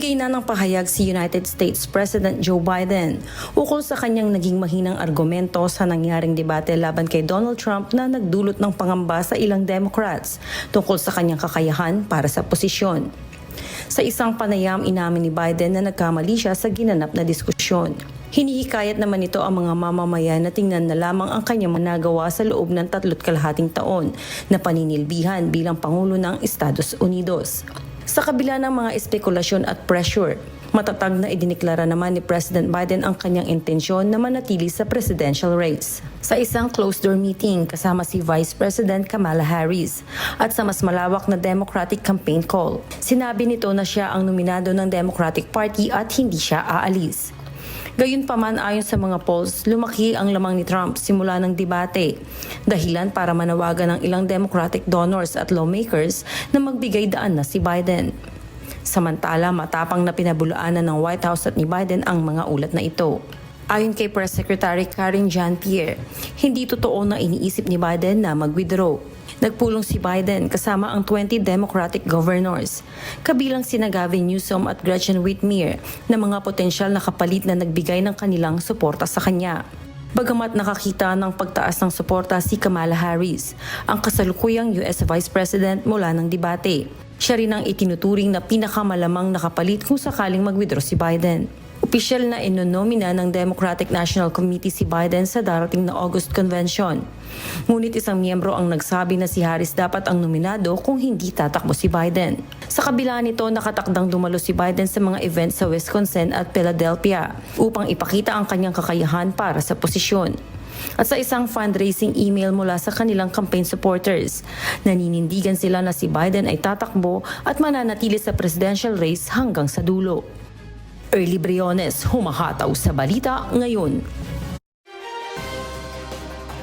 Bigay na ng pahayag si United States President Joe Biden ukol sa kanyang naging mahinang argumento sa nangyaring debate laban kay Donald Trump na nagdulot ng pangamba sa ilang Democrats tungkol sa kanyang kakayahan para sa posisyon. Sa isang panayam, inamin ni Biden na nagkamali siya sa ginanap na diskusyon. Hinihikayat naman ito ang mga mamamayan na tingnan na lamang ang kanyang managawa sa loob ng 3.5 taon na paninilbihan bilang Pangulo ng Estados Unidos. Sa kabila ng mga espekulasyon at pressure, matatag na idineklara naman ni President Biden ang kanyang intensyon na manatili sa presidential race. Sa isang closed-door meeting kasama si Vice President Kamala Harris at sa mas malawak na Democratic campaign call, sinabi nito na siya ang nominado ng Democratic Party at hindi siya aalis. Gayunpaman, ayon sa mga polls, lumaki ang lamang ni Trump simula ng debate, dahilan para manawagan ng ilang Democratic donors at lawmakers na magbigay daan na si Biden. Samantala, matapang na pinabulaanan ng White House at ni Biden ang mga ulat na ito. Ayon kay Press Secretary Karine Jean-Pierre, hindi totoo na iniisip ni Biden na mag-withdraw. Nagpulong si Biden kasama ang 20 Democratic governors, kabilang sina Gavin Newsom at Gretchen Whitmer na mga potensyal na kapalit na nagbigay ng kanilang suporta sa kanya. Bagamat nakakita ng pagtaas ng suporta si Kamala Harris, ang kasalukuyang US Vice President mula ng debate. Siya rin ang itinuturing na pinakamalamang nakapalit kung sakaling mag-withdraw si Biden. Opisyal na inonomina ng Democratic National Committee si Biden sa darating na August Convention. Ngunit isang miyembro ang nagsabi na si Harris dapat ang nominado kung hindi tatakbo si Biden. Sa kabila nito, nakatakdang dumalo si Biden sa mga events sa Wisconsin at Philadelphia upang ipakita ang kanyang kakayahan para sa posisyon. At sa isang fundraising email mula sa kanilang campaign supporters, naninindigan sila na si Biden ay tatakbo at mananatili sa presidential race hanggang sa dulo. Early Briones, humahataw sa balita ngayon.